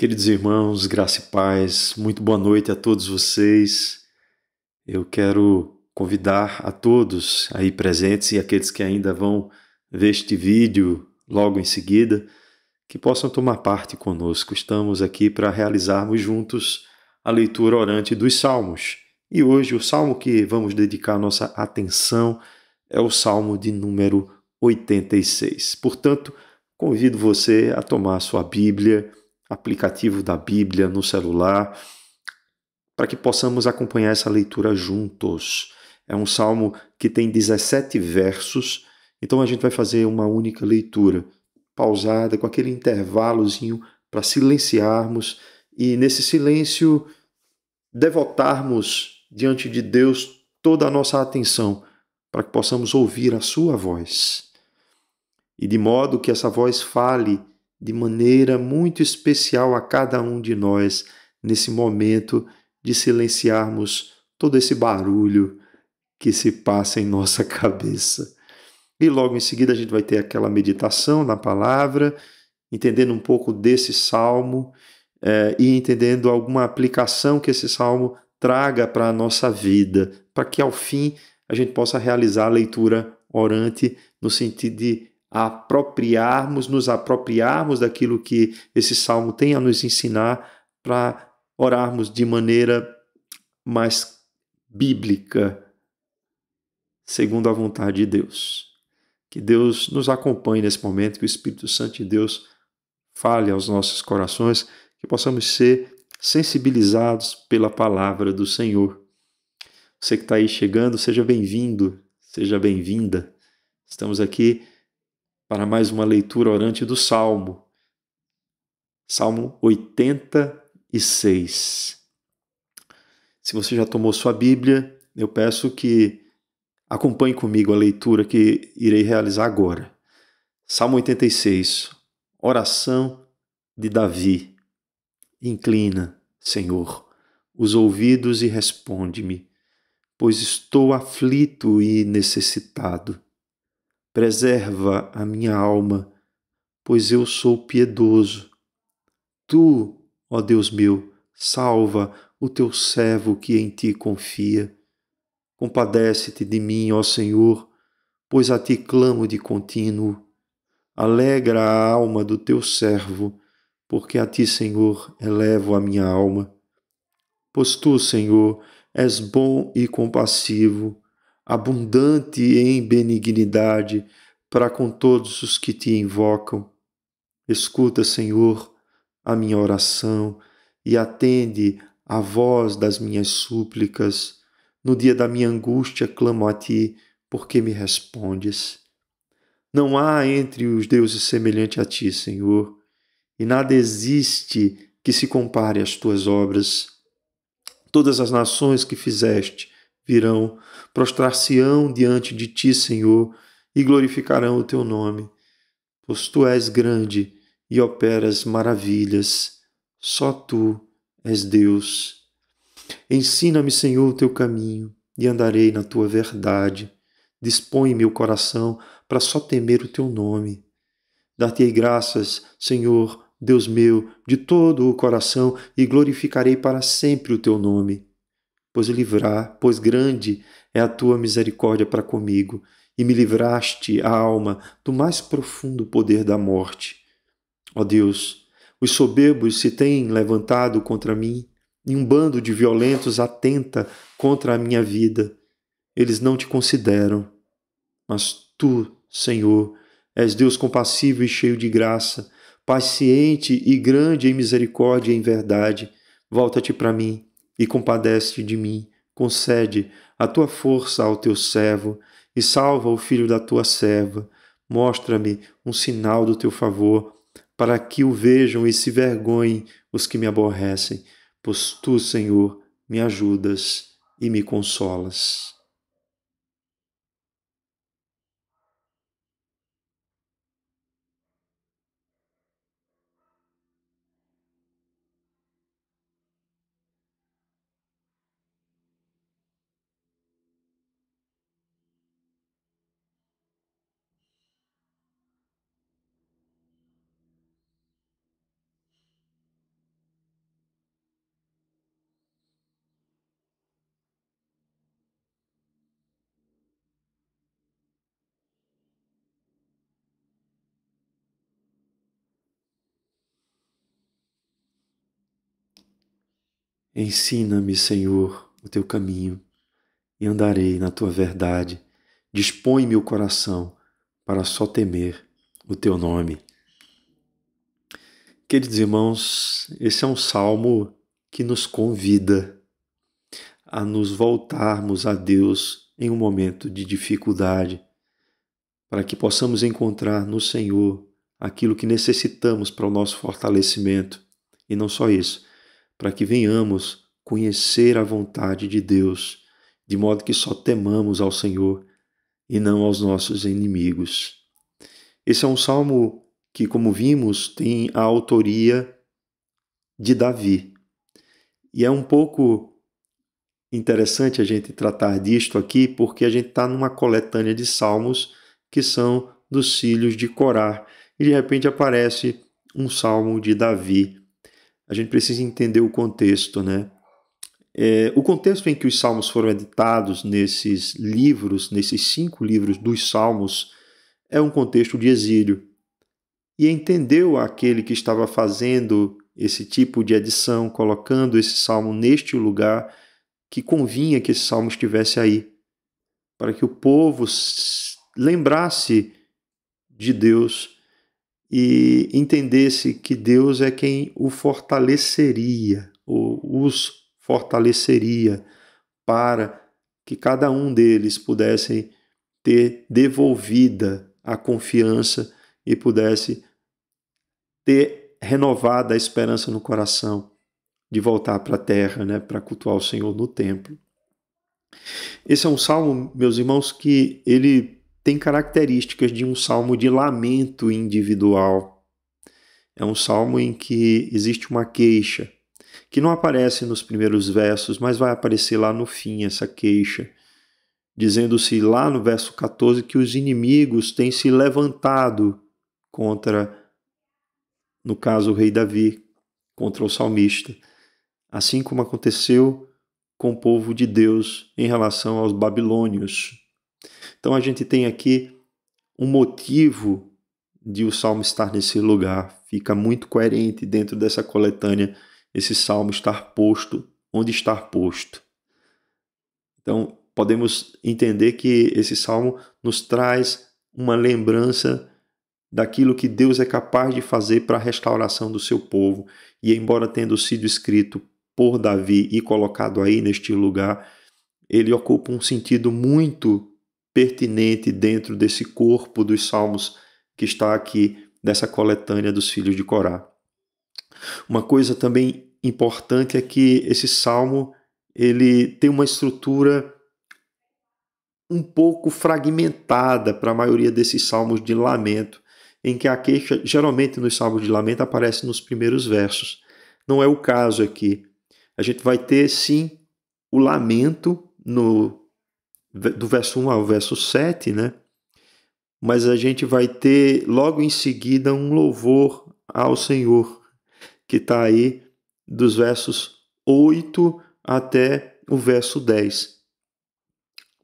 Queridos irmãos, graça e paz, muito boa noite a todos vocês. Eu quero convidar a todos aí presentes e aqueles que ainda vão ver este vídeo logo em seguida, que possam tomar parte conosco. Estamos aqui para realizarmos juntos a leitura orante dos Salmos. E hoje o salmo que vamos dedicar nossa atenção é o Salmo de número 86. Portanto, convido você a tomar sua Bíblia, aplicativo da Bíblia no celular, para que possamos acompanhar essa leitura juntos. É um salmo que tem 17 versos, então a gente vai fazer uma única leitura, pausada, com aquele intervalozinho para silenciarmos e, nesse silêncio, devotarmos diante de Deus toda a nossa atenção, para que possamos ouvir a sua voz. E de modo que essa voz fale de maneira muito especial a cada um de nós nesse momento de silenciarmos todo esse barulho que se passa em nossa cabeça. E logo em seguida a gente vai ter aquela meditação na palavra, entendendo um pouco desse salmo e entendendo alguma aplicação que esse salmo traga para a nossa vida, para que ao fim a gente possa realizar a leitura orante no sentido de nos apropriarmos daquilo que esse salmo tem a nos ensinar para orarmos de maneira mais bíblica, segundo a vontade de Deus. Que Deus nos acompanhe nesse momento, que o Espírito Santo de Deus fale aos nossos corações, que possamos ser sensibilizados pela palavra do Senhor. Você que está aí chegando, seja bem-vindo, seja bem-vinda. Estamos aqui para mais uma leitura orante do Salmo. Salmo 86. Se você já tomou sua Bíblia, eu peço que acompanhe comigo a leitura que irei realizar agora. Salmo 86, oração de Davi. Inclina, Senhor, os ouvidos e responde-me, pois estou aflito e necessitado. Preserva a minha alma, pois eu sou piedoso. Tu, ó Deus meu, salva o teu servo que em ti confia. Compadece-te de mim, ó Senhor, pois a ti clamo de contínuo. Alegra a alma do teu servo, porque a ti, Senhor, elevo a minha alma. Pois tu, Senhor, és bom e compassivo, abundante em benignidade para com todos os que te invocam. Escuta, Senhor, a minha oração e atende à voz das minhas súplicas. No dia da minha angústia clamo a ti, porque me respondes. Não há entre os deuses semelhante a ti, Senhor, e nada existe que se compare às tuas obras. Todas as nações que fizeste virão, prostrar-se-ão diante de ti, Senhor, e glorificarão o teu nome, pois tu és grande e operas maravilhas. Só tu és Deus. Ensina-me, Senhor, o teu caminho, e andarei na tua verdade. Dispõe meu coração para só temer o teu nome. Dar-te-ei graças, Senhor, Deus meu, de todo o coração, e glorificarei para sempre o teu nome. Pois grande é a tua misericórdia para comigo, e me livraste a alma do mais profundo poder da morte. Ó Deus, os soberbos se têm levantado contra mim, e um bando de violentos atenta contra a minha vida. Eles não te consideram, mas tu, Senhor, és Deus compassivo e cheio de graça, paciente e grande em misericórdia e em verdade. Volta-te para mim e compadece-te de mim. Concede a tua força ao teu servo e salva o filho da tua serva. Mostra-me um sinal do teu favor, para que o vejam e se vergonhem os que me aborrecem, pois tu, Senhor, me ajudas e me consolas. Ensina-me, Senhor, o teu caminho e andarei na tua verdade. Dispõe-me o coração para só temer o teu nome. Queridos irmãos, esse é um salmo que nos convida a nos voltarmos a Deus em um momento de dificuldade, para que possamos encontrar no Senhor aquilo que necessitamos para o nosso fortalecimento. E não só isso, para que venhamos conhecer a vontade de Deus, de modo que só temamos ao Senhor e não aos nossos inimigos. Esse é um salmo que, como vimos, tem a autoria de Davi. E é um pouco interessante a gente tratar disto aqui, porque a gente está numa coletânea de salmos que são dos filhos de Corá. E de repente aparece um salmo de Davi. A gente precisa entender o contexto, né? O contexto em que os salmos foram editados nesses livros, nesses 5 livros dos salmos, é um contexto de exílio. E entendeu aquele que estava fazendo esse tipo de edição, colocando esse salmo neste lugar, que convinha que esse salmo estivesse aí, para que o povo lembrasse de Deus e entendesse que Deus é quem o fortaleceria, ou os fortaleceria, para que cada um deles pudessem ter devolvida a confiança e pudesse ter renovada a esperança no coração de voltar para a terra, né, para cultuar o Senhor no templo. Esse é um salmo, meus irmãos, que ele tem características de um salmo de lamento individual. É um salmo em que existe uma queixa, que não aparece nos primeiros versos, mas vai aparecer lá no fim essa queixa, dizendo-se lá no verso 14 que os inimigos têm se levantado contra, no caso, o rei Davi, contra o salmista, assim como aconteceu com o povo de Deus em relação aos babilônios. Então a gente tem aqui um motivo de o salmo estar nesse lugar. Fica muito coerente dentro dessa coletânea esse salmo estar posto onde está posto. Então podemos entender que esse salmo nos traz uma lembrança daquilo que Deus é capaz de fazer para a restauração do seu povo. E embora tendo sido escrito por Davi e colocado aí neste lugar, ele ocupa um sentido muito pertinente dentro desse corpo dos salmos que está aqui dessa coletânea dos filhos de Corá. Uma coisa também importante é que esse salmo ele tem uma estrutura um pouco fragmentada para a maioria desses salmos de lamento, em que a queixa, geralmente nos salmos de lamento, aparece nos primeiros versos. Não é o caso aqui. A gente vai ter, sim, o lamento do verso 1 ao verso 7, né? Mas a gente vai ter logo em seguida um louvor ao Senhor, que está aí dos versos 8 até o verso 10.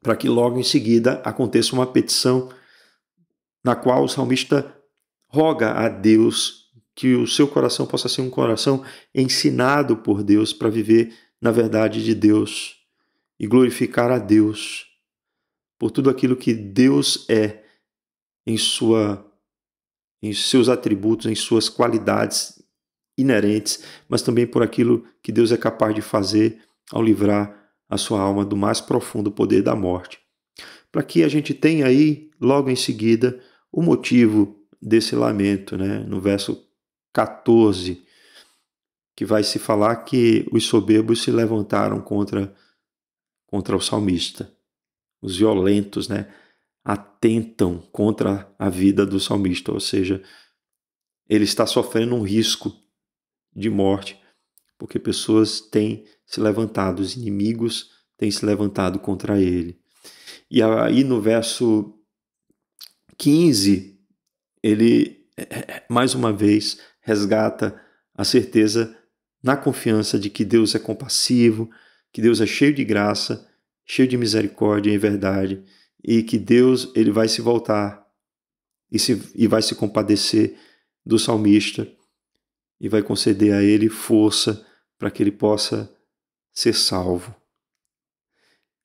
Para que logo em seguida aconteça uma petição na qual o salmista roga a Deus que o seu coração possa ser um coração ensinado por Deus para viver na verdade de Deus e glorificar a Deus por tudo aquilo que Deus é em seus atributos, em suas qualidades inerentes, mas também por aquilo que Deus é capaz de fazer ao livrar a sua alma do mais profundo poder da morte. Para que a gente tenha aí, logo em seguida, o motivo desse lamento, né? No verso 14, que vai se falar que os soberbos se levantaram contra o salmista. Os violentos, né, atentam contra a vida do salmista, ou seja, ele está sofrendo um risco de morte, porque pessoas têm se levantado, os inimigos têm se levantado contra ele. E aí no verso 15, ele mais uma vez resgata a certeza na confiança de que Deus é compassivo, que Deus é cheio de graça, cheio de misericórdia e verdade, e que Deus ele vai se voltar e vai se compadecer do salmista e vai conceder a ele força para que ele possa ser salvo.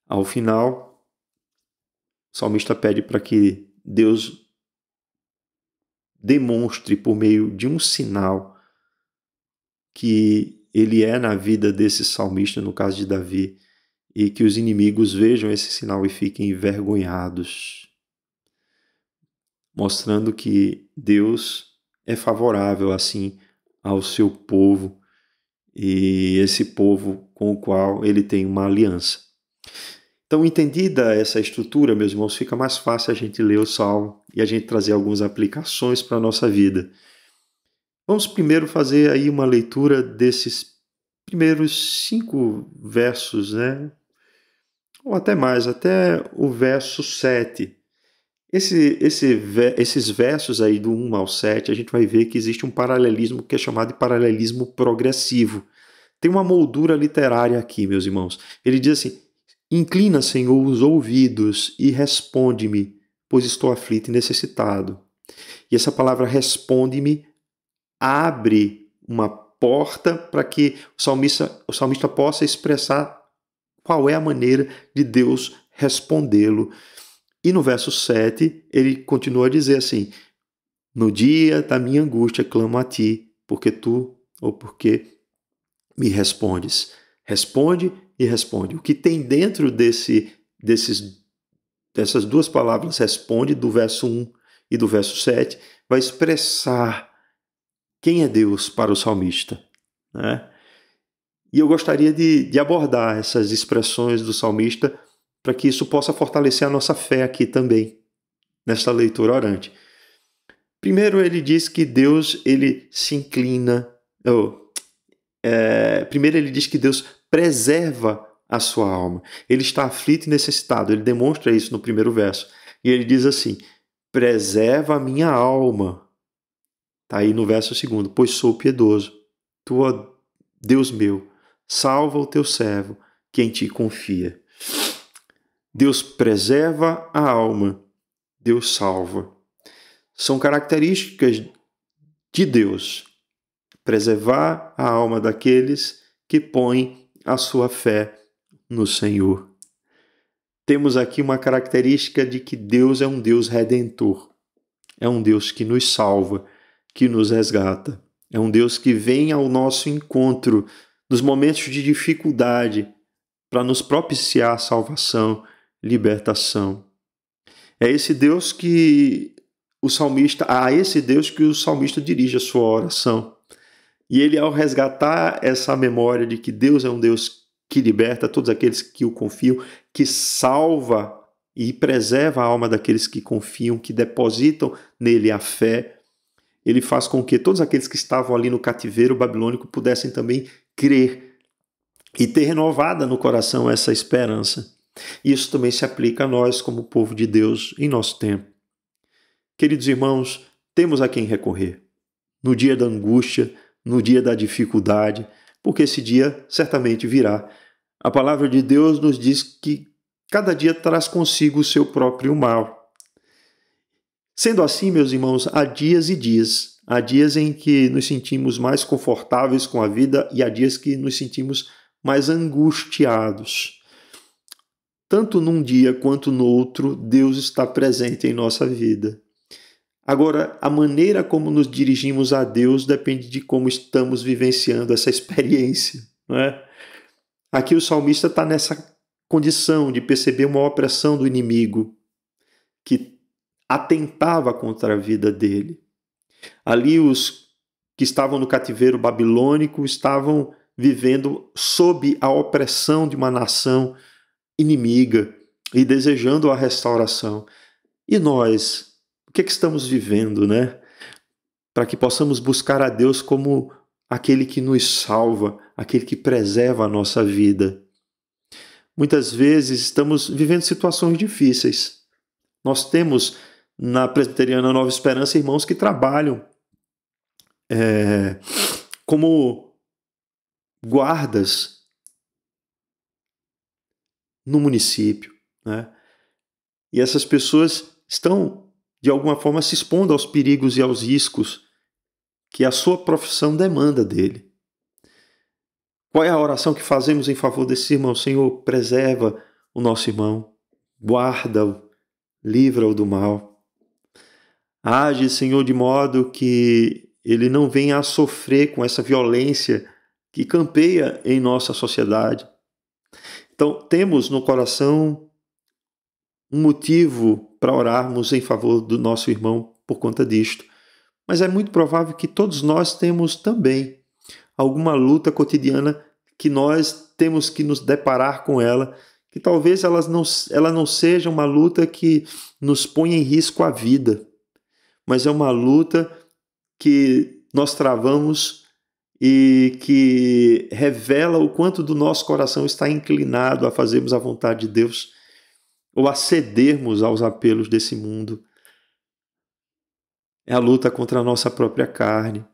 Ao final, o salmista pede para que Deus demonstre por meio de um sinal que ele é na vida desse salmista, no caso de Davi, e que os inimigos vejam esse sinal e fiquem envergonhados, mostrando que Deus é favorável, assim, ao seu povo, e esse povo com o qual ele tem uma aliança. Então, entendida essa estrutura, meus irmãos, fica mais fácil a gente ler o Salmo e a gente trazer algumas aplicações para a nossa vida. Vamos primeiro fazer aí uma leitura desses primeiros 5 versos, né? Ou até mais, até o verso 7. Esses versos aí do 1 ao 7, a gente vai ver que existe um paralelismo que é chamado de paralelismo progressivo. Tem uma moldura literária aqui, meus irmãos. Ele diz assim: inclina, Senhor, os ouvidos e responde-me, pois estou aflito e necessitado. E essa palavra responde-me abre uma porta para que o salmista possa expressar qual é a maneira de Deus respondê-lo. E no verso 7, ele continua a dizer assim: no dia da minha angústia clamo a ti, porque me respondes. Responde e responde. O que tem dentro dessas duas palavras, responde, do verso 1 e do verso 7, vai expressar quem é Deus para o salmista, né? E eu gostaria de abordar essas expressões do salmista para que isso possa fortalecer a nossa fé aqui também, nesta leitura orante. Primeiro ele diz que Deus ele se inclina, primeiro ele diz que Deus preserva a sua alma. Ele está aflito e necessitado, ele demonstra isso no primeiro verso. E ele diz assim: preserva a minha alma. Está aí no verso 2, pois sou piedoso. Tu, ó Deus meu, salva o teu servo, que em ti confia. Deus preserva a alma, Deus salva. São características de Deus, preservar a alma daqueles que põem a sua fé no Senhor. Temos aqui uma característica de que Deus é um Deus redentor. É um Deus que nos salva, que nos resgata. É um Deus que vem ao nosso encontro nos momentos de dificuldade para nos propiciar salvação, libertação. É esse Deus que a esse Deus que o salmista dirige a sua oração. E ele, ao resgatar essa memória de que Deus é um Deus que liberta todos aqueles que o confiam, que salva e preserva a alma daqueles que confiam, que depositam nele a fé, ele faz com que todos aqueles que estavam ali no cativeiro babilônico pudessem também crer e ter renovada no coração essa esperança. Isso também se aplica a nós como povo de Deus em nosso tempo. Queridos irmãos, temos a quem recorrer no dia da angústia, no dia da dificuldade, porque esse dia certamente virá. A palavra de Deus nos diz que cada dia traz consigo o seu próprio mal. Sendo assim, meus irmãos, há dias e dias. Há dias em que nos sentimos mais confortáveis com a vida e há dias que nos sentimos mais angustiados. Tanto num dia quanto no outro, Deus está presente em nossa vida. Agora, a maneira como nos dirigimos a Deus depende de como estamos vivenciando essa experiência, não é? Aqui o salmista está nessa condição de perceber uma opressão do inimigo que atentava contra a vida dele. Ali os que estavam no cativeiro babilônico estavam vivendo sob a opressão de uma nação inimiga e desejando a restauração. E nós, o que estamos vivendo, né? Para que possamos buscar a Deus como aquele que nos salva, aquele que preserva a nossa vida. Muitas vezes estamos vivendo situações difíceis. Nós temos na Presbiteriana Nova Esperança irmãos que trabalham como guardas no município, né? E essas pessoas estão, de alguma forma, se expondo aos perigos e aos riscos que a sua profissão demanda dele. Qual é a oração que fazemos em favor desse irmão? Senhor, preserva o nosso irmão, guarda-o, livra-o do mal. Age, Senhor, de modo que ele não venha a sofrer com essa violência que campeia em nossa sociedade. Então, temos no coração um motivo para orarmos em favor do nosso irmão por conta disto. Mas é muito provável que todos nós temos também alguma luta cotidiana que nós temos que nos deparar com ela, que talvez ela não seja uma luta que nos ponha em risco a vida, mas é uma luta que nós travamos e que revela o quanto do nosso coração está inclinado a fazermos a vontade de Deus ou a cedermos aos apelos desse mundo. É a luta contra a nossa própria carne,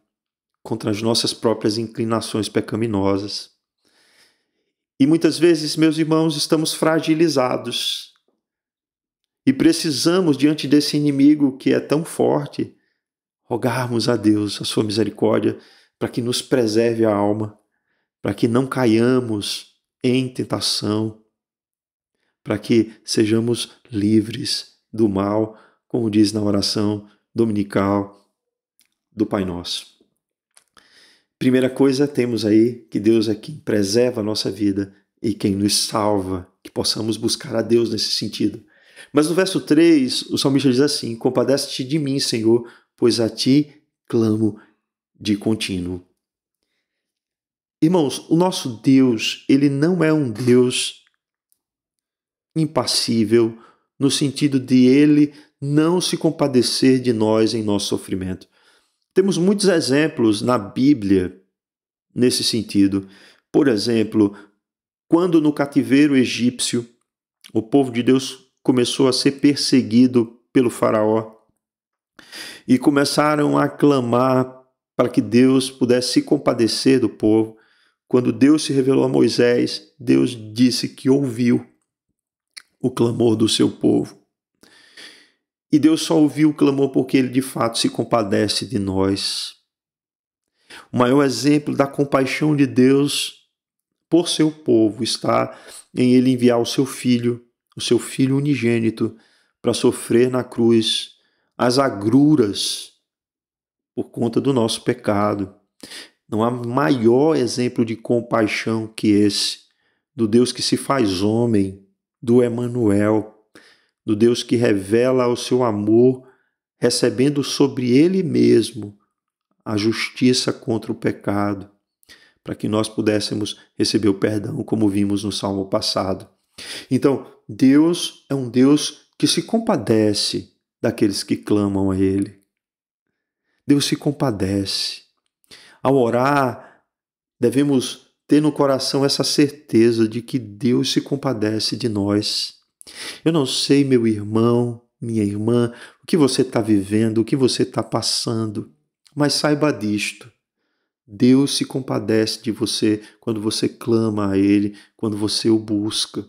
contra as nossas próprias inclinações pecaminosas. E muitas vezes, meus irmãos, estamos fragilizados e precisamos, diante desse inimigo que é tão forte, rogarmos a Deus a sua misericórdia para que nos preserve a alma, para que não caiamos em tentação, para que sejamos livres do mal, como diz na oração dominical do Pai Nosso. Primeira coisa, temos aí que Deus é quem preserva a nossa vida e quem nos salva, que possamos buscar a Deus nesse sentido. Mas no verso 3, o salmista diz assim: compadece-te de mim, Senhor, pois a ti clamo de contínuo. Irmãos, o nosso Deus, ele não é um Deus impassível, no sentido de ele não se compadecer de nós em nosso sofrimento. Temos muitos exemplos na Bíblia nesse sentido. Por exemplo, quando no cativeiro egípcio o povo de Deus começou a ser perseguido pelo faraó e começaram a clamar para que Deus pudesse se compadecer do povo, quando Deus se revelou a Moisés, Deus disse que ouviu o clamor do seu povo. E Deus só ouviu o clamor porque Ele de fato se compadece de nós. O maior exemplo da compaixão de Deus por seu povo está em Ele enviar o seu Filho unigênito, para sofrer na cruz as agruras por conta do nosso pecado. Não há maior exemplo de compaixão que esse, do Deus que se faz homem, do Emanuel, do Deus que revela o seu amor, recebendo sobre ele mesmo a justiça contra o pecado, para que nós pudéssemos receber o perdão, como vimos no Salmo passado. Então, Deus é um Deus que se compadece daqueles que clamam a Ele. Deus se compadece. Ao orar, devemos ter no coração essa certeza de que Deus se compadece de nós. Eu não sei, meu irmão, minha irmã, o que você está vivendo, o que você está passando, mas saiba disto. Deus se compadece de você quando você clama a Ele, quando você o busca.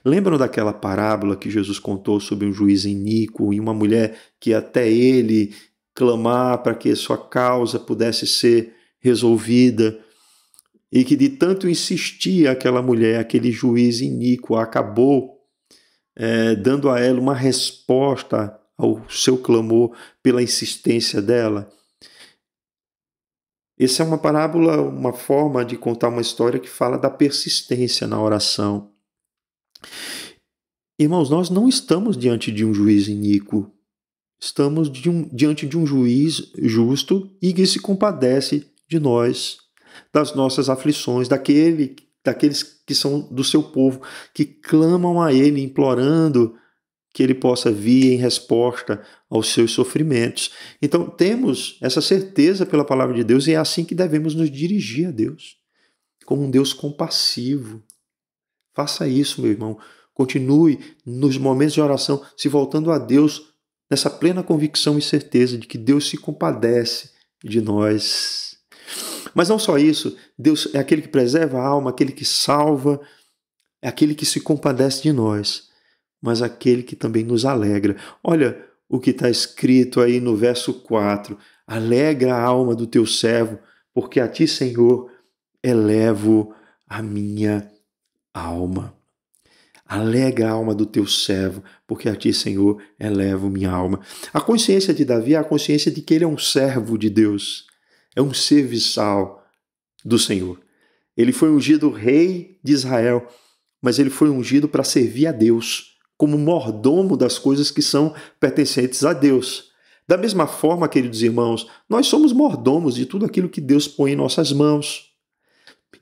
Lembram daquela parábola que Jesus contou sobre um juiz iníquo e uma mulher que até ele clamar para que a sua causa pudesse ser resolvida e que de tanto insistir aquela mulher, aquele juiz iníquo acabou dando a ela uma resposta ao seu clamor pela insistência dela? Essa é uma parábola, uma forma de contar uma história que fala da persistência na oração. Irmãos, nós não estamos diante de um juiz iníquo. Estamos diante de um juiz justo e que se compadece de nós, das nossas aflições, daqueles que são do seu povo, que clamam a Ele, implorando que Ele possa vir em resposta aos seus sofrimentos. Então, temos essa certeza pela palavra de Deus e é assim que devemos nos dirigir a Deus, como um Deus compassivo. Faça isso, meu irmão. Continue nos momentos de oração se voltando a Deus nessa plena convicção e certeza de que Deus se compadece de nós. Mas não só isso, Deus é aquele que preserva a alma, aquele que salva, é aquele que se compadece de nós, mas aquele que também nos alegra. Olha o que está escrito aí no verso 4. Alegra a alma do teu servo, porque a ti, Senhor, elevo a minha alma. Alegra a alma do teu servo, porque a ti, Senhor, elevo minha alma. A consciência de Davi é a consciência de que ele é um servo de Deus, é um serviçal do Senhor. Ele foi ungido rei de Israel, mas ele foi ungido para servir a Deus, como mordomo das coisas que são pertencentes a Deus. Da mesma forma, queridos irmãos, nós somos mordomos de tudo aquilo que Deus põe em nossas mãos.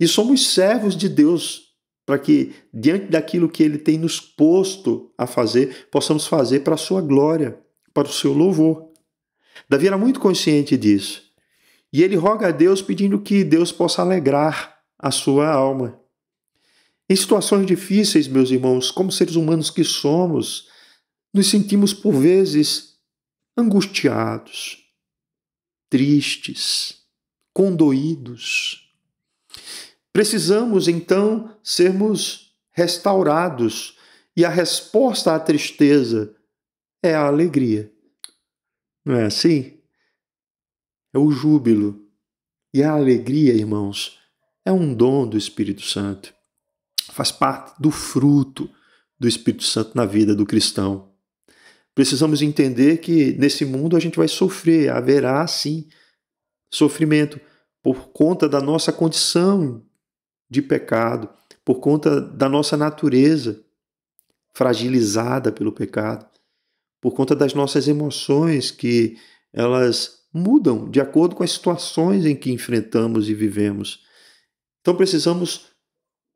E somos servos de Deus, para que, diante daquilo que Ele tem nos posto a fazer, possamos fazer para a sua glória, para o seu louvor. Davi era muito consciente disso. E ele roga a Deus pedindo que Deus possa alegrar a sua alma. Em situações difíceis, meus irmãos, como seres humanos que somos, nos sentimos por vezes angustiados, tristes, condoídos. Precisamos, então, sermos restaurados, e a resposta à tristeza é a alegria. Não é assim? É o júbilo. E a alegria, irmãos, é um dom do Espírito Santo. Faz parte do fruto do Espírito Santo na vida do cristão. Precisamos entender que nesse mundo a gente vai sofrer, haverá sim sofrimento por conta da nossa condição de pecado, por conta da nossa natureza fragilizada pelo pecado, por conta das nossas emoções que elas mudam de acordo com as situações em que enfrentamos e vivemos. Então precisamos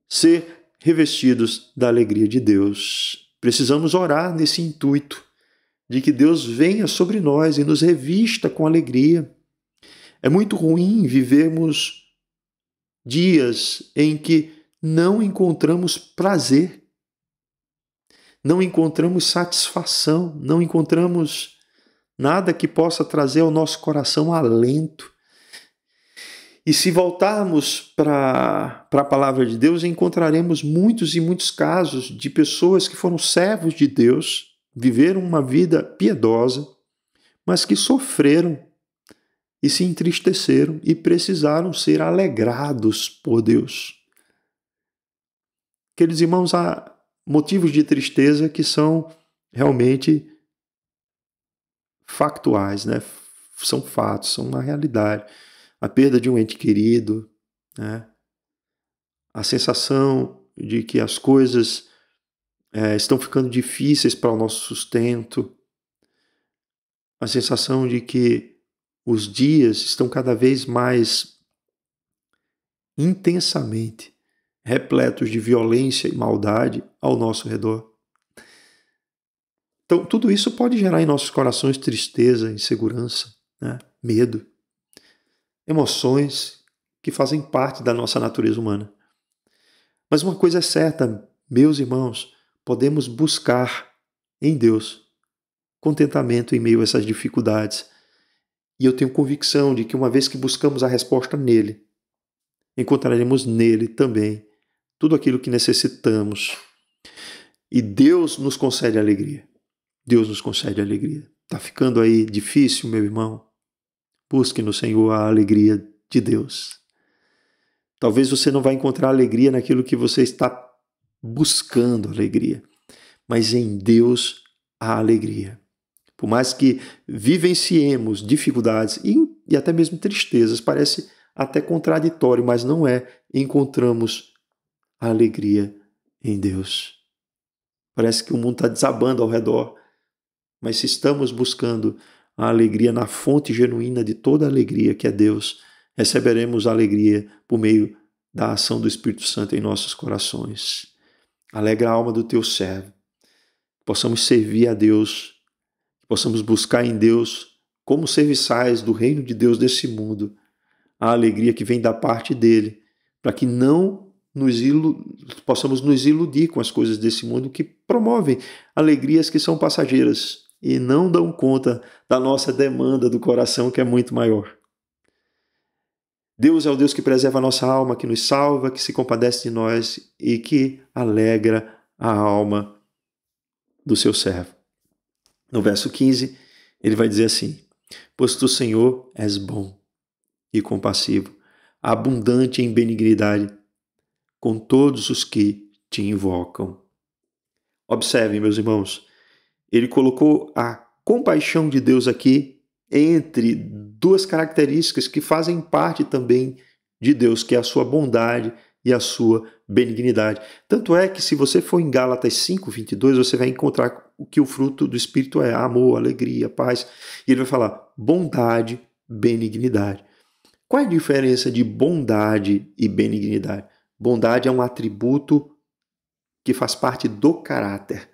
ser revestidos da alegria de Deus. Precisamos orar nesse intuito de que Deus venha sobre nós e nos revista com alegria. É muito ruim vivermos dias em que não encontramos prazer, não encontramos satisfação, não encontramos nada que possa trazer ao nosso coração alento. E se voltarmos para a palavra de Deus, encontraremos muitos e muitos casos de pessoas que foram servos de Deus, viveram uma vida piedosa, mas que sofreram e se entristeceram e precisaram ser alegrados por Deus. Queridos irmãos, há motivos de tristeza que são realmente factuais, né? São fatos, são uma realidade. A perda de um ente querido, né? A sensação de que as coisas estão ficando difíceis para o nosso sustento, a sensação de que os dias estão cada vez mais intensamente repletos de violência e maldade ao nosso redor. Então, tudo isso pode gerar em nossos corações tristeza, insegurança, né? Medo, emoções que fazem parte da nossa natureza humana. Mas uma coisa é certa, meus irmãos, podemos buscar em Deus contentamento em meio a essas dificuldades. E eu tenho convicção de que uma vez que buscamos a resposta nele, encontraremos nele também tudo aquilo que necessitamos. E Deus nos concede alegria. Deus nos concede alegria. Está ficando aí difícil, meu irmão? Busque no Senhor a alegria de Deus. Talvez você não vai encontrar alegria naquilo que você está buscando alegria, mas em Deus há alegria. Por mais que vivenciemos dificuldades e até mesmo tristezas, parece até contraditório, mas não é. Encontramos a alegria em Deus. Parece que o mundo está desabando ao redor, mas se estamos buscando a alegria na fonte genuína de toda alegria, que é Deus, receberemos a alegria por meio da ação do Espírito Santo em nossos corações. Alegra a alma do teu servo. Possamos servir a Deus, possamos buscar em Deus, como serviçais do reino de Deus desse mundo, a alegria que vem da parte dele, para que não possamos nos iludir com as coisas desse mundo que promovem alegrias que são passageiras e não dão conta da nossa demanda do coração, que é muito maior. Deus é o Deus que preserva a nossa alma, que nos salva, que se compadece de nós e que alegra a alma do seu servo. No verso 15, ele vai dizer assim: pois tu, Senhor, és bom e compassivo, abundante em benignidade com todos os que te invocam. Observem, meus irmãos, ele colocou a compaixão de Deus aqui entre duas características que fazem parte também de Deus, que é a sua bondade e a sua benignidade. Tanto é que se você for em Gálatas 5:22, você vai encontrar o que o fruto do Espírito é: amor, alegria, paz. E ele vai falar bondade, benignidade. Qual é a diferença de bondade e benignidade? Bondade é um atributo que faz parte do caráter.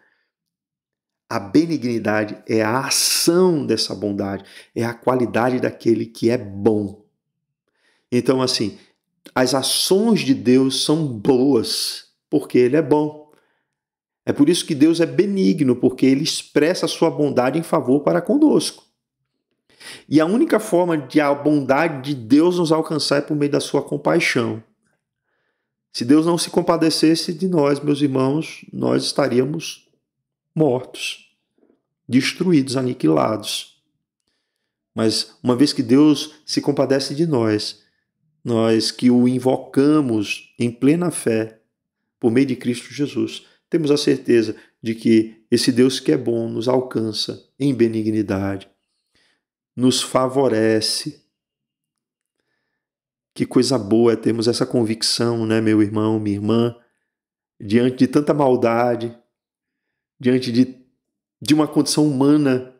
A benignidade é a ação dessa bondade, é a qualidade daquele que é bom. Então, assim, as ações de Deus são boas, porque Ele é bom. É por isso que Deus é benigno, porque Ele expressa a sua bondade em favor para conosco. E a única forma de a bondade de Deus nos alcançar é por meio da sua compaixão. Se Deus não se compadecesse de nós, meus irmãos, nós estaríamos mortos, destruídos, aniquilados. Mas uma vez que Deus se compadece de nós que o invocamos em plena fé, por meio de Cristo Jesus, temos a certeza de que esse Deus que é bom nos alcança em benignidade, nos favorece. Que coisa boa é termos essa convicção, né, meu irmão, minha irmã, diante de tanta maldade, diante de uma condição humana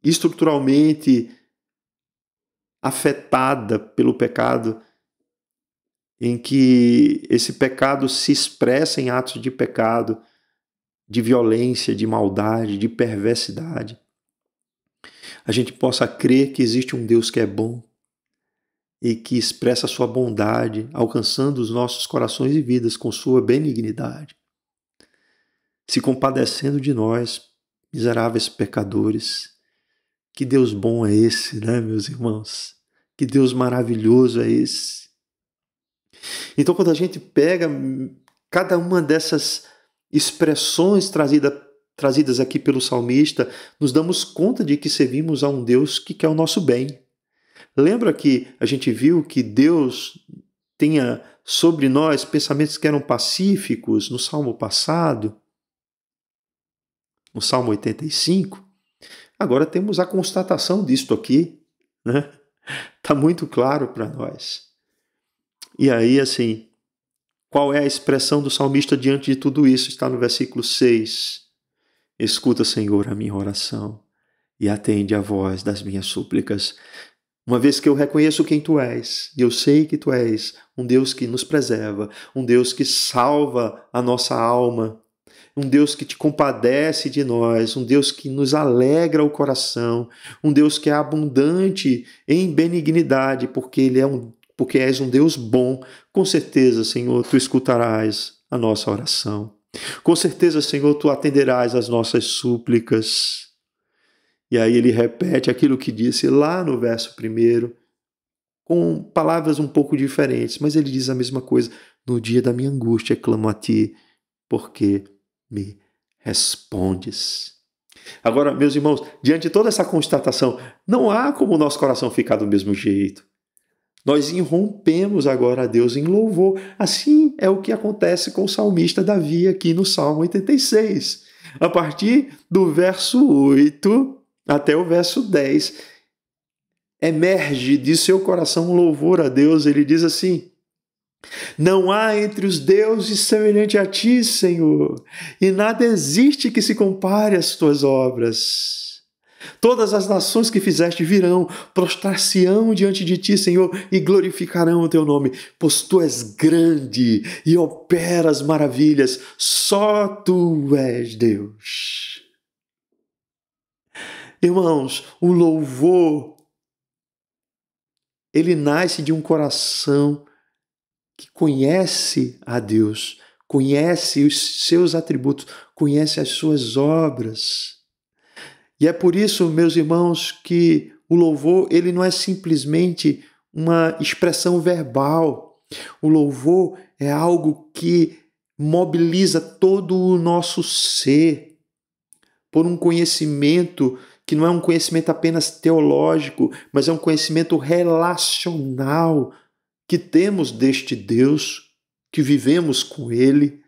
estruturalmente afetada pelo pecado, em que esse pecado se expressa em atos de pecado, de violência, de maldade, de perversidade. A gente possa crer que existe um Deus que é bom e que expressa a sua bondade, alcançando os nossos corações e vidas com sua benignidade, se compadecendo de nós, miseráveis pecadores. Que Deus bom é esse, né, meus irmãos? Que Deus maravilhoso é esse? Então, quando a gente pega cada uma dessas expressões trazidas aqui pelo salmista, nos damos conta de que servimos a um Deus que quer o nosso bem. Lembra que a gente viu que Deus tinha sobre nós pensamentos que eram pacíficos no Salmo passado? No Salmo 85? Agora temos a constatação disto aqui, né? Está muito claro para nós. E aí, assim, qual é a expressão do salmista diante de tudo isso? Está no versículo 6. Escuta, Senhor, a minha oração e atende a voz das minhas súplicas. Uma vez que eu reconheço quem Tu és, e eu sei que Tu és um Deus que nos preserva, um Deus que salva a nossa alma, um Deus que te compadece de nós, um Deus que nos alegra o coração, um Deus que é abundante em benignidade, porque és um Deus bom. Com certeza, Senhor, Tu escutarás a nossa oração. Com certeza, Senhor, Tu atenderás às nossas súplicas. E aí ele repete aquilo que disse lá no verso 1, com palavras um pouco diferentes, mas ele diz a mesma coisa: no dia da minha angústia clamo a Ti, porque me respondes. Agora, meus irmãos, diante de toda essa constatação, não há como o nosso coração ficar do mesmo jeito. Nós irrompemos agora a Deus em louvor. Assim é o que acontece com o salmista Davi aqui no Salmo 86. A partir do verso 8 até o verso 10, emerge de seu coração um louvor a Deus. Ele diz assim: não há entre os deuses semelhante a Ti, Senhor, e nada existe que se compare às Tuas obras. Todas as nações que fizeste virão, prostrar-se-ão diante de Ti, Senhor, e glorificarão o Teu nome, pois Tu és grande e operas maravilhas, só Tu és Deus. Irmãos, o louvor, ele nasce de um coração que conhece a Deus, conhece os seus atributos, conhece as suas obras. E é por isso, meus irmãos, que o louvor, ele não é simplesmente uma expressão verbal. O louvor é algo que mobiliza todo o nosso ser por um conhecimento que não é um conhecimento apenas teológico, mas é um conhecimento relacional que temos deste Deus, que vivemos com Ele,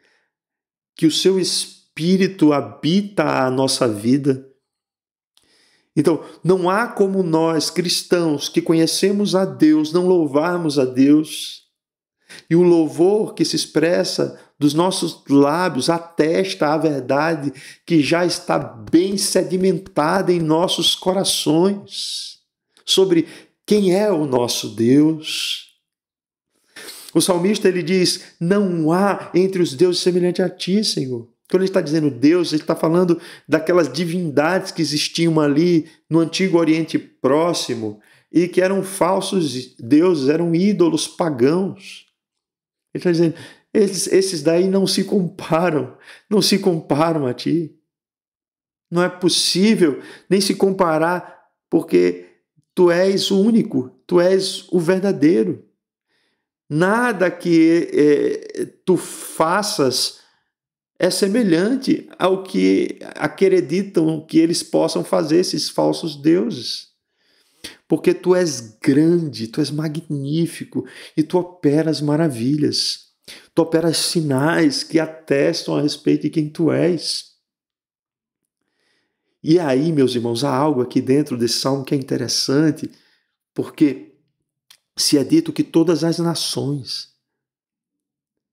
que o seu Espírito habita a nossa vida. Então, não há como nós, cristãos, que conhecemos a Deus, não louvarmos a Deus. E o louvor que se expressa dos nossos lábios atesta a verdade que já está bem sedimentada em nossos corações sobre quem é o nosso Deus. O salmista, ele diz, não há entre os deuses semelhante a ti, Senhor. Quando ele está dizendo Deus, ele está falando daquelas divindades que existiam ali no Antigo Oriente Próximo e que eram falsos deuses, eram ídolos pagãos. Ele está dizendo, esses daí não se comparam a ti. Não é possível nem se comparar, porque tu és o único, tu és o verdadeiro. Nada que tu faças é semelhante ao que acreditam que eles possam fazer, esses falsos deuses. Porque tu és grande, tu és magnífico e tu operas maravilhas. Tu operas sinais que atestam a respeito de quem tu és. E aí, meus irmãos, há algo aqui dentro desse salmo que é interessante, porque se é dito que todas as nações,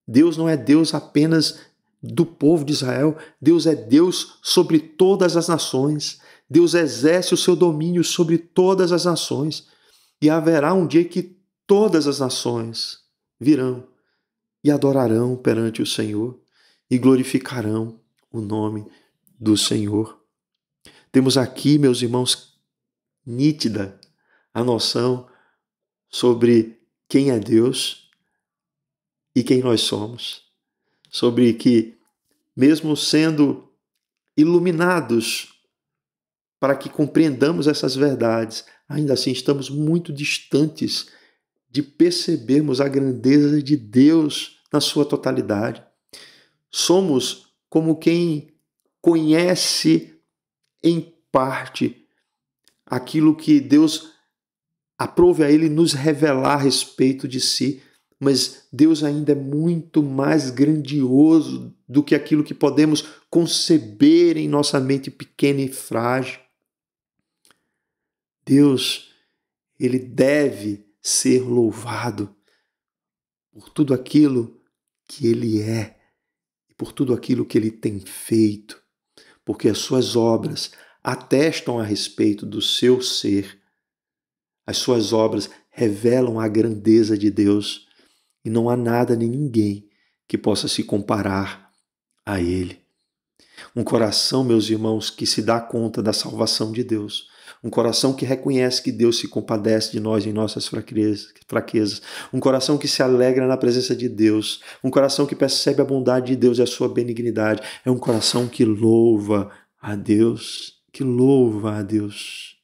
Deus não é Deus apenas do povo de Israel, Deus é Deus sobre todas as nações. Deus exerce o seu domínio sobre todas as nações. E haverá um dia que todas as nações virão e adorarão perante o Senhor e glorificarão o nome do Senhor. Temos aqui, meus irmãos, nítida a noção sobre quem é Deus e quem nós somos. Sobre que, mesmo sendo iluminados para que compreendamos essas verdades, ainda assim estamos muito distantes de percebermos a grandeza de Deus na sua totalidade. Somos como quem conhece em parte aquilo que Deus aprove a Ele nos revelar a respeito de si, mas Deus ainda é muito mais grandioso do que aquilo que podemos conceber em nossa mente pequena e frágil. Deus, Ele deve ser louvado por tudo aquilo que Ele é e por tudo aquilo que Ele tem feito, porque as suas obras atestam a respeito do seu ser. As suas obras revelam a grandeza de Deus e não há nada nem ninguém que possa se comparar a Ele. Um coração, meus irmãos, que se dá conta da salvação de Deus. Um coração que reconhece que Deus se compadece de nós em nossas fraquezas. Um coração que se alegra na presença de Deus. Um coração que percebe a bondade de Deus e a sua benignidade. É um coração que louva a Deus. Que louva a Deus.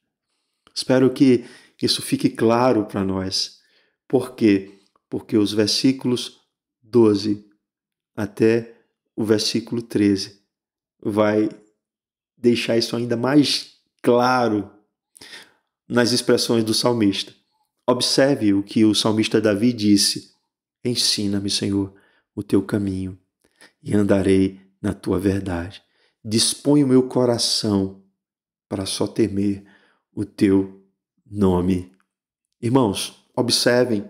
Espero que isso fique claro para nós. Por quê? Porque os versículos 12 até o versículo 13 vai deixar isso ainda mais claro nas expressões do salmista. Observe o que o salmista Davi disse: ensina-me, Senhor, o teu caminho e andarei na tua verdade. Dispõe o meu coração para só temer o teu nome. Irmãos, observem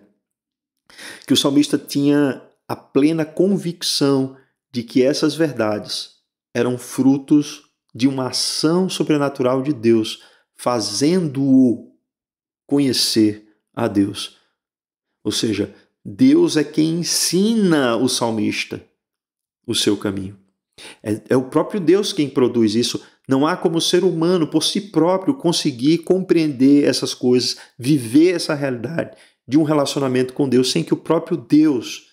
que o salmista tinha a plena convicção de que essas verdades eram frutos de uma ação sobrenatural de Deus, fazendo-o conhecer a Deus. Ou seja, Deus é quem ensina o salmista o seu caminho. É o próprio Deus quem produz isso. Não há como o ser humano, por si próprio, conseguir compreender essas coisas, viver essa realidade de um relacionamento com Deus, sem que o próprio Deus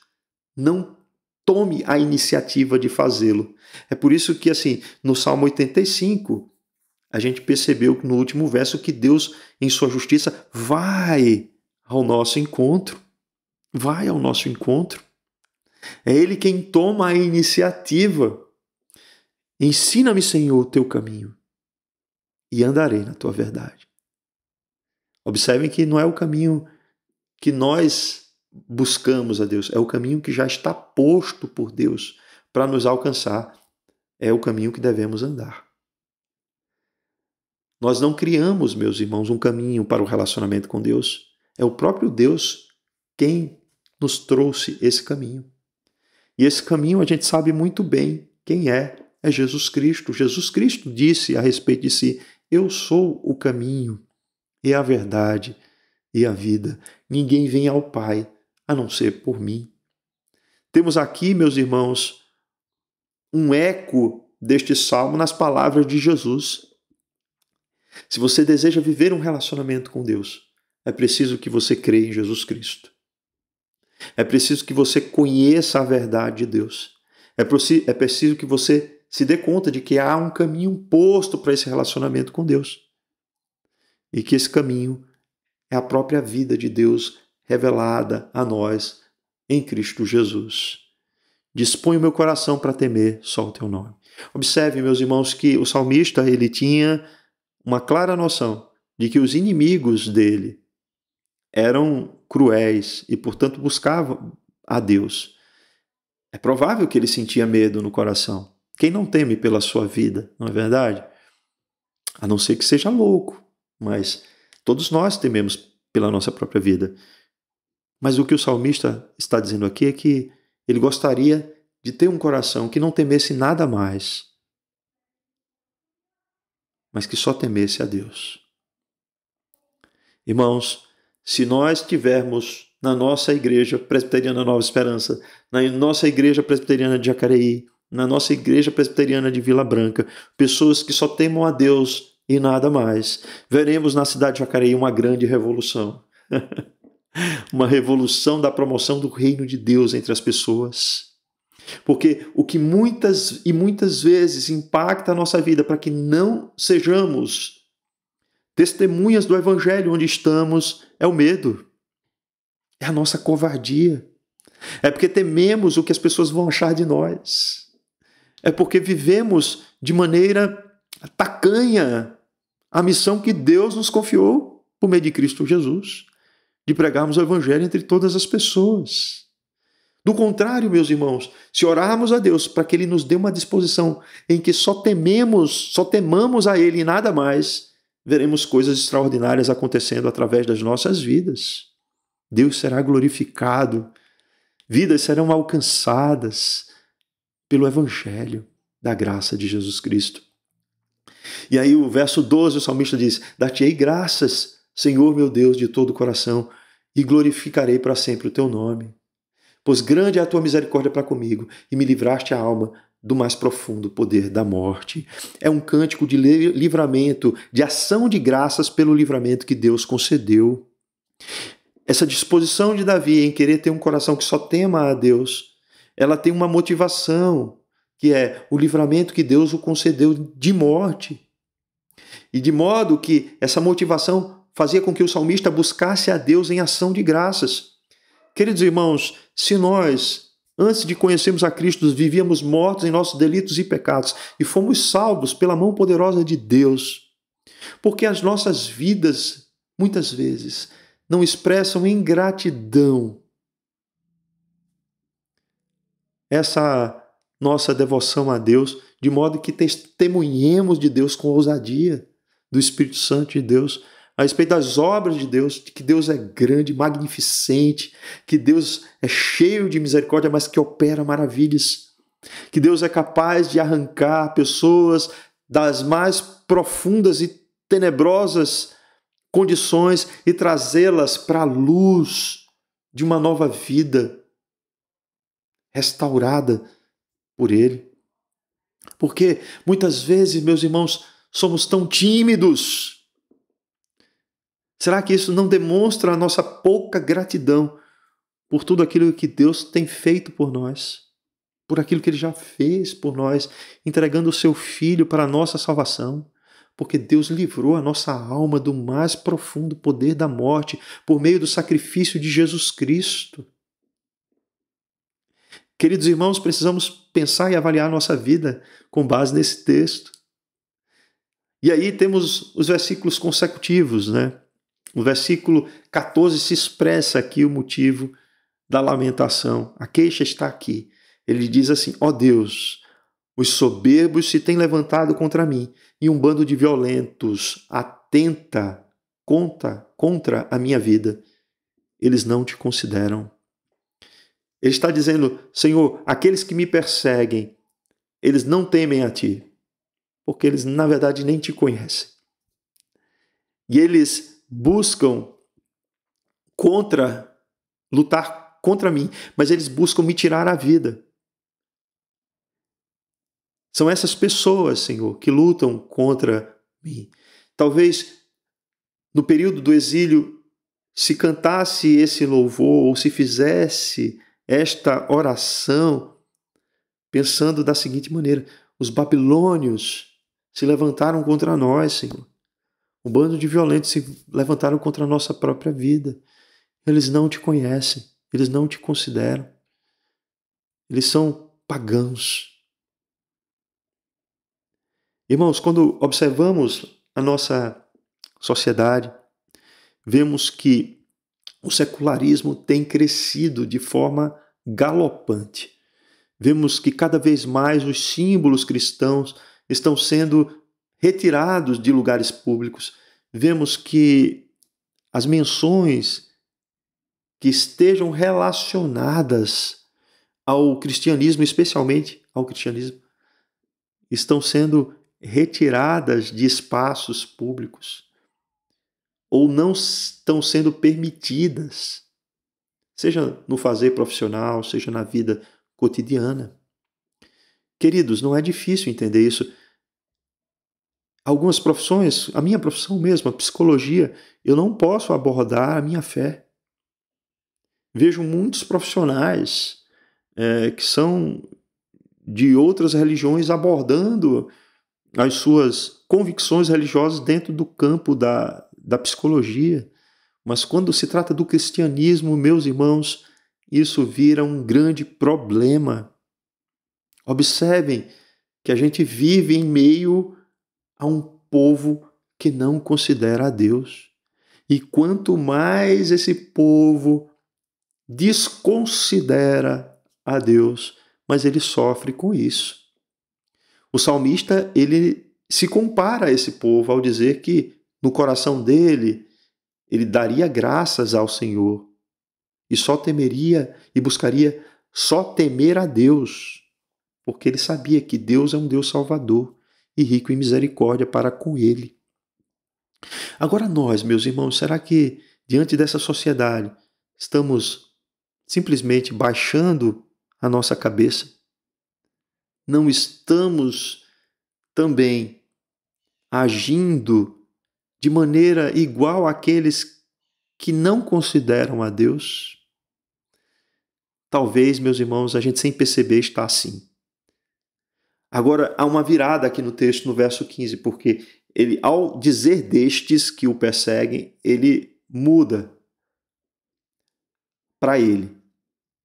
não tome a iniciativa de fazê-lo. É por isso que, assim, no Salmo 85, a gente percebeu no último verso que Deus, em sua justiça, vai ao nosso encontro. Vai ao nosso encontro. É Ele quem toma a iniciativa. Ensina-me, Senhor, o teu caminho e andarei na tua verdade. Observem que não é o caminho que nós buscamos a Deus, é o caminho que já está posto por Deus para nos alcançar, é o caminho que devemos andar. Nós não criamos, meus irmãos, um caminho para o relacionamento com Deus. É o próprio Deus quem nos trouxe esse caminho. E esse caminho a gente sabe muito bem quem é. É Jesus Cristo. Jesus Cristo disse a respeito de si: eu sou o caminho e a verdade e a vida. Ninguém vem ao Pai a não ser por mim. Temos aqui, meus irmãos, um eco deste salmo nas palavras de Jesus. Se você deseja viver um relacionamento com Deus, é preciso que você creia em Jesus Cristo. É preciso que você conheça a verdade de Deus. É preciso que você se dê conta de que há um caminho posto para esse relacionamento com Deus. E que esse caminho é a própria vida de Deus revelada a nós em Cristo Jesus. Dispõe o meu coração para temer só o teu nome. Observe, meus irmãos, que o salmista ele tinha uma clara noção de que os inimigos dele eram cruéis e, portanto, buscavam a Deus. É provável que ele sentia medo no coração. Quem não teme pela sua vida, não é verdade? A não ser que seja louco, mas todos nós tememos pela nossa própria vida. Mas o que o salmista está dizendo aqui é que ele gostaria de ter um coração que não temesse nada mais, mas que só temesse a Deus. Irmãos, se nós tivermos na nossa igreja presbiteriana Nova Esperança, na nossa igreja presbiteriana de Jacareí, na nossa igreja presbiteriana de Vila Branca, pessoas que só temam a Deus e nada mais, veremos na cidade de Jacareí uma grande revolução. Uma revolução da promoção do reino de Deus entre as pessoas. Porque o que muitas vezes impacta a nossa vida para que não sejamos testemunhas do evangelho onde estamos é o medo. É a nossa covardia. É porque tememos o que as pessoas vão achar de nós. É porque vivemos de maneira tacanha a missão que Deus nos confiou por meio de Cristo Jesus, de pregarmos o evangelho entre todas as pessoas. Do contrário, meus irmãos, se orarmos a Deus para que Ele nos dê uma disposição em que só temamos a Ele e nada mais, veremos coisas extraordinárias acontecendo através das nossas vidas. Deus será glorificado, vidas serão alcançadas pelo Evangelho da graça de Jesus Cristo. E aí o verso 12, o salmista diz: dar-te-ei graças, Senhor meu Deus, de todo o coração, e glorificarei para sempre o teu nome. Pois grande é a tua misericórdia para comigo, e me livraste a alma do mais profundo poder da morte. É um cântico de livramento, de ação de graças pelo livramento que Deus concedeu. Essa disposição de Davi em querer ter um coração que só tema a Deus, ela tem uma motivação, que é o livramento que Deus o concedeu de morte. E de modo que essa motivação fazia com que o salmista buscasse a Deus em ação de graças. Queridos irmãos, se nós, antes de conhecermos a Cristo, vivíamos mortos em nossos delitos e pecados e fomos salvos pela mão poderosa de Deus, porque as nossas vidas, muitas vezes, não expressam ingratidão, essa nossa devoção a Deus, de modo que testemunhemos de Deus com ousadia, do Espírito Santo de Deus, a respeito das obras de Deus, de que Deus é grande, magnificente, que Deus é cheio de misericórdia, mas que opera maravilhas, que Deus é capaz de arrancar pessoas das mais profundas e tenebrosas condições e trazê-las para a luz de uma nova vida restaurada por Ele. Porque muitas vezes, meus irmãos, somos tão tímidos. Será que isso não demonstra a nossa pouca gratidão por tudo aquilo que Deus tem feito por nós, por aquilo que Ele já fez por nós, entregando o Seu Filho para a nossa salvação? Porque Deus livrou a nossa alma do mais profundo poder da morte por meio do sacrifício de Jesus Cristo. Queridos irmãos, precisamos pensar e avaliar a nossa vida com base nesse texto. E aí temos os versículos consecutivos, né? No versículo 14 se expressa aqui o motivo da lamentação. A queixa está aqui. Ele diz assim: ó Deus, os soberbos se têm levantado contra mim, e um bando de violentos atenta contra a minha vida. Eles não te consideram. Ele está dizendo: Senhor, aqueles que me perseguem, eles não temem a ti, porque eles, na verdade, nem te conhecem. E eles buscam lutar contra mim, mas eles buscam me tirar a vida. São essas pessoas, Senhor, que lutam contra mim. Talvez no período do exílio, se cantasse esse louvor ou se fizesse esta oração, pensando da seguinte maneira: os babilônios se levantaram contra nós, Senhor. Um bando de violentos se levantaram contra a nossa própria vida. Eles não te conhecem, eles não te consideram. Eles são pagãos. Irmãos, quando observamos a nossa sociedade, vemos que o secularismo tem crescido de forma galopante. Vemos que cada vez mais os símbolos cristãos estão sendo retirados de lugares públicos. Vemos que as menções que estejam relacionadas ao cristianismo, especialmente ao cristianismo, estão sendo retiradas de espaços públicos ou não estão sendo permitidas, seja no fazer profissional, seja na vida cotidiana. Queridos, não é difícil entender isso. Algumas profissões, a minha profissão mesmo, a psicologia, eu não posso abordar a minha fé. Vejo muitos profissionais que são de outras religiões abordando as suas convicções religiosas dentro do campo da psicologia. Mas quando se trata do cristianismo, meus irmãos, isso vira um grande problema. Observem que a gente vive em meio a um povo que não considera a Deus. E quanto mais esse povo desconsidera a Deus, mas ele sofre com isso. O salmista, ele se compara a esse povo ao dizer que no coração dele, ele daria graças ao Senhor e só temeria e buscaria só temer a Deus, porque ele sabia que Deus é um Deus salvador e rico em misericórdia para com ele. Agora nós, meus irmãos, será que diante dessa sociedade estamos simplesmente baixando a nossa cabeça? Não estamos também agindo de maneira igual àqueles que não consideram a Deus? Talvez, meus irmãos, a gente sem perceber está assim. Agora, há uma virada aqui no texto, no verso 15, porque ele, ao dizer destes que o perseguem, ele muda para ele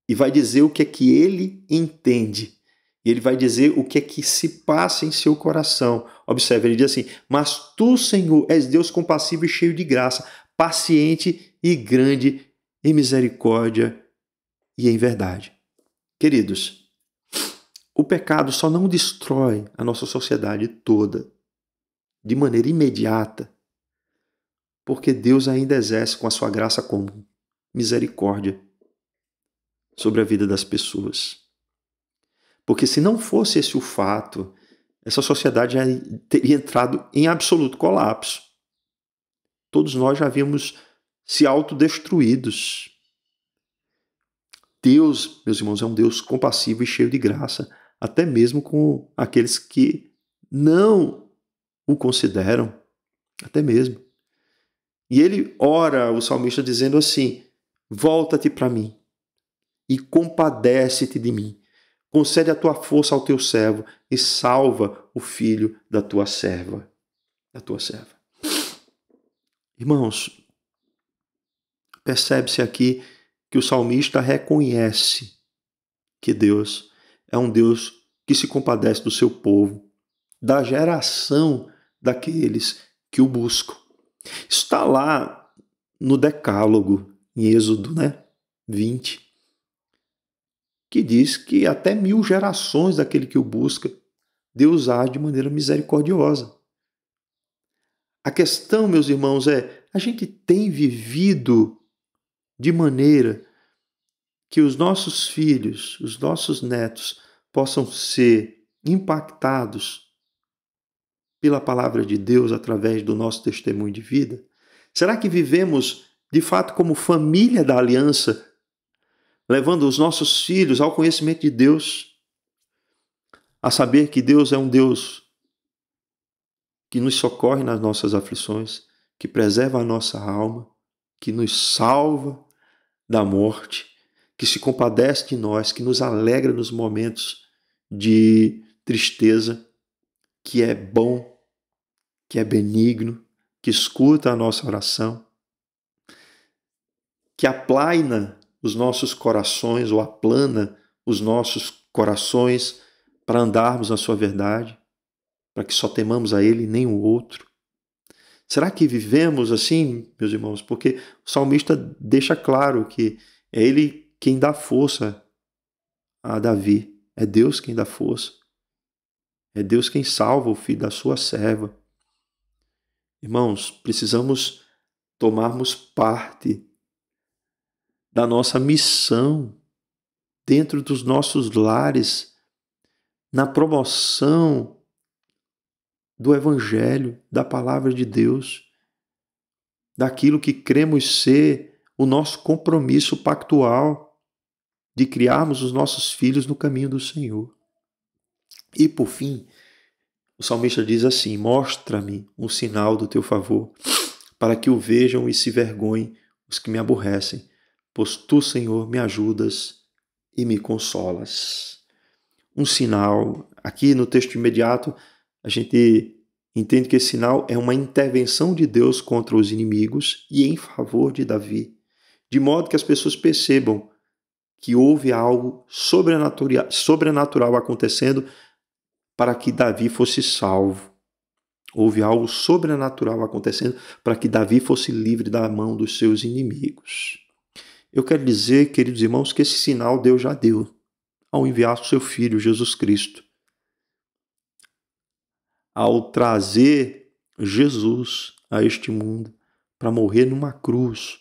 e vai dizer o que é que ele entende. E ele vai dizer o que é que se passa em seu coração. Observe, ele diz assim: mas tu, Senhor, és Deus compassivo e cheio de graça, paciente e grande em misericórdia e em verdade. Queridos, o pecado só não destrói a nossa sociedade toda de maneira imediata, porque Deus ainda exerce com a sua graça comum misericórdia sobre a vida das pessoas. Porque se não fosse esse o fato, essa sociedade já teria entrado em absoluto colapso. Todos nós já havíamos se autodestruídos. Deus, meus irmãos, é um Deus compassivo e cheio de graça, até mesmo com aqueles que não o consideram, até mesmo. E ele ora, o salmista, dizendo assim: volta-te para mim e compadece-te de mim. Concede a tua força ao teu servo e salva o filho da tua serva. Irmãos, percebe-se aqui que o salmista reconhece que Deus é um Deus que se compadece do seu povo, da geração daqueles que o buscam. Está lá no Decálogo, em Êxodo 20. que diz que até 1000 gerações daquele que o busca, Deus age de maneira misericordiosa. A questão, meus irmãos, a gente tem vivido de maneira que os nossos filhos, os nossos netos possam ser impactados pela palavra de Deus através do nosso testemunho de vida? Será que vivemos de fato como família da aliança, levando os nossos filhos ao conhecimento de Deus, a saber que Deus é um Deus que nos socorre nas nossas aflições, que preserva a nossa alma, que nos salva da morte, que se compadece de nós, que nos alegra nos momentos de tristeza, que é bom, que é benigno, que escuta a nossa oração, que aplaina os nossos corações ou aplana os nossos corações para andarmos na sua verdade, para que só temamos a Ele e nem o outro. Será que vivemos assim, meus irmãos? Porque o salmista deixa claro que é Ele quem dá força a Davi. É Deus quem dá força. É Deus quem salva o filho da sua serva. Irmãos, precisamos tomarmos parte da nossa missão dentro dos nossos lares, na promoção do Evangelho, da palavra de Deus, daquilo que cremos ser o nosso compromisso pactual de criarmos os nossos filhos no caminho do Senhor. E por fim, o salmista diz assim: mostra-me um sinal do teu favor, para que o vejam e se vergonhem os que me aborrecem, pois tu, Senhor, me ajudas e me consolas. Um sinal, aqui no texto imediato, a gente entende que esse sinal é uma intervenção de Deus contra os inimigos e em favor de Davi, de modo que as pessoas percebam que houve algo sobrenatural acontecendo para que Davi fosse salvo. Houve algo sobrenatural acontecendo para que Davi fosse livre da mão dos seus inimigos. Eu quero dizer, queridos irmãos, que esse sinal Deus já deu ao enviar o seu Filho, Jesus Cristo. Ao trazer Jesus a este mundo para morrer numa cruz,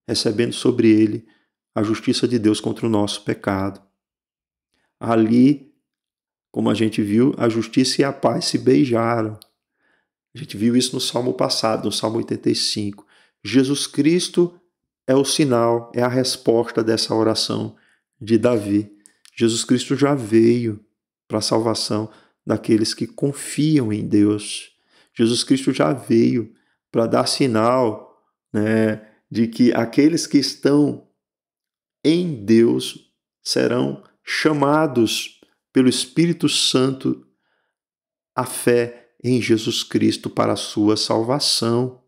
recebendo sobre ele a justiça de Deus contra o nosso pecado. Ali, como a gente viu, a justiça e a paz se beijaram. A gente viu isso no Salmo passado, no Salmo 85. Jesus Cristo é o sinal, é a resposta dessa oração de Davi. Jesus Cristo já veio para a salvação daqueles que confiam em Deus. Jesus Cristo já veio para dar sinal, né, de que aqueles que estão em Deus serão chamados pelo Espírito Santo à fé em Jesus Cristo para a sua salvação.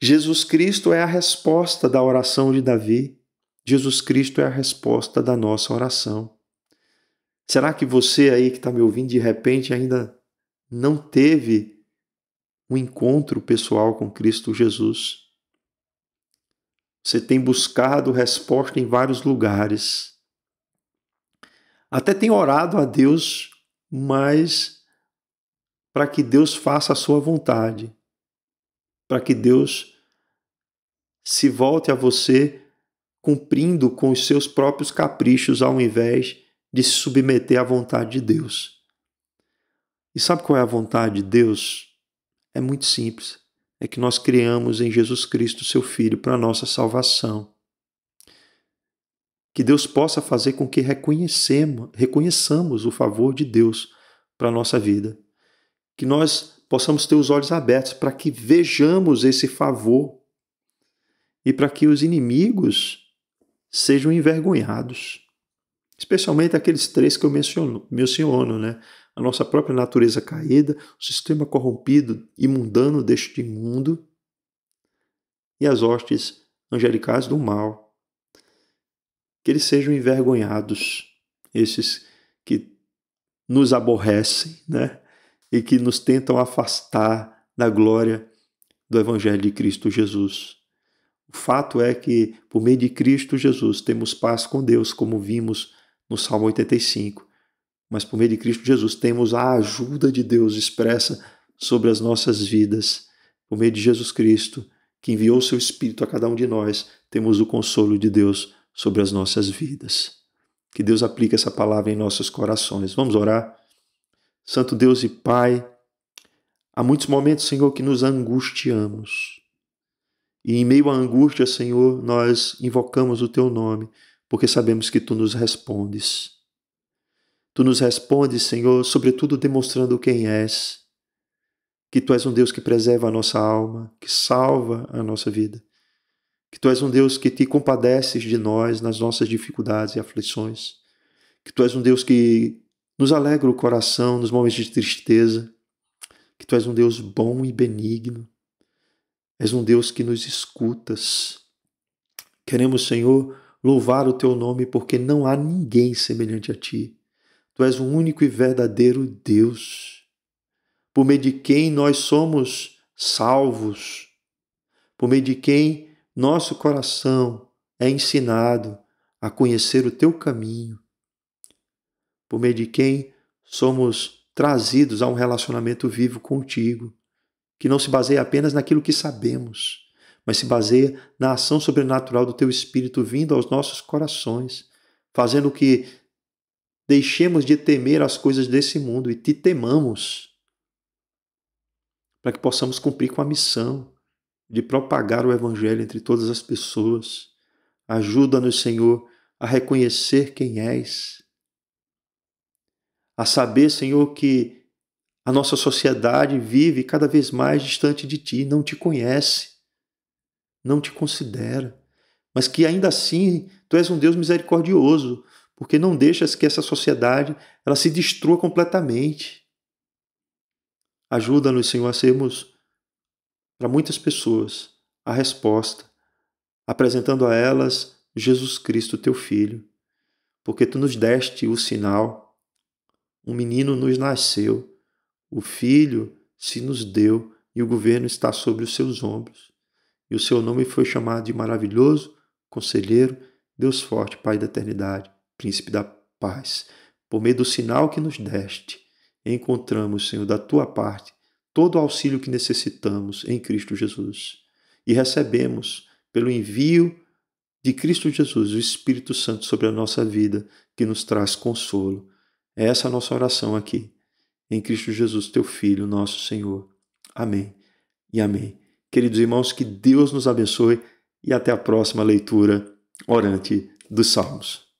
Jesus Cristo é a resposta da oração de Davi. Jesus Cristo é a resposta da nossa oração. Será que você aí que está me ouvindo de repente ainda não teve um encontro pessoal com Cristo Jesus? Você tem buscado resposta em vários lugares. Até tem orado a Deus, mas para que Deus faça a sua vontade, para que Deus se volte a você cumprindo com os seus próprios caprichos ao invés de se submeter à vontade de Deus. E sabe qual é a vontade de Deus? É muito simples. É que nós criamos em Jesus Cristo, seu Filho, para a nossa salvação. Que Deus possa fazer com que reconheçamos o favor de Deus para a nossa vida. Que nós possamos ter os olhos abertos para que vejamos esse favor e para que os inimigos sejam envergonhados. Especialmente aqueles três que eu menciono, né? A nossa própria natureza caída, o sistema corrompido e mundano deste mundo e as hostes angelicais do mal. Que eles sejam envergonhados, esses que nos aborrecem, né? E que nos tentam afastar da glória do Evangelho de Cristo Jesus. O fato é que, por meio de Cristo Jesus, temos paz com Deus, como vimos no Salmo 85. Mas por meio de Cristo Jesus temos a ajuda de Deus expressa sobre as nossas vidas. Por meio de Jesus Cristo, que enviou o seu Espírito a cada um de nós, temos o consolo de Deus sobre as nossas vidas. Que Deus aplique essa palavra em nossos corações. Vamos orar? Santo Deus e Pai, há muitos momentos, Senhor, que nos angustiamos. E em meio à angústia, Senhor, nós invocamos o Teu nome, porque sabemos que Tu nos respondes. Tu nos respondes, Senhor, sobretudo demonstrando quem és, que Tu és um Deus que preserva a nossa alma, que salva a nossa vida, que Tu és um Deus que te compadeces de nós nas nossas dificuldades e aflições, que Tu és um Deus que nos alegra o coração nos momentos de tristeza, que Tu és um Deus bom e benigno, és um Deus que nos escutas. Queremos, Senhor, louvar o Teu nome porque não há ninguém semelhante a Ti. Tu és o único e verdadeiro Deus, por meio de quem nós somos salvos, por meio de quem nosso coração é ensinado a conhecer o Teu caminho, por meio de quem somos trazidos a um relacionamento vivo contigo, que não se baseia apenas naquilo que sabemos, mas se baseia na ação sobrenatural do Teu Espírito vindo aos nossos corações, fazendo que deixemos de temer as coisas desse mundo e te temamos, para que possamos cumprir com a missão de propagar o Evangelho entre todas as pessoas. Ajuda-nos, Senhor, a reconhecer quem és, a saber, Senhor, que a nossa sociedade vive cada vez mais distante de Ti, não Te conhece, não Te considera, mas que ainda assim Tu és um Deus misericordioso, porque não deixas que essa sociedade ela se destrua completamente. Ajuda-nos, Senhor, a sermos, para muitas pessoas, a resposta, apresentando a elas Jesus Cristo, Teu Filho, porque Tu nos deste o sinal, um menino nos nasceu, o Filho se nos deu e o governo está sobre os Seus ombros. E o Seu nome foi chamado de Maravilhoso, Conselheiro, Deus Forte, Pai da Eternidade, Príncipe da Paz. Por meio do sinal que nos deste, encontramos, Senhor, da Tua parte, todo o auxílio que necessitamos em Cristo Jesus. E recebemos, pelo envio de Cristo Jesus, o Espírito Santo sobre a nossa vida, que nos traz consolo. É essa a nossa oração aqui, em Cristo Jesus, Teu Filho, nosso Senhor. Amém e amém. Queridos irmãos, que Deus nos abençoe e até a próxima leitura orante dos Salmos.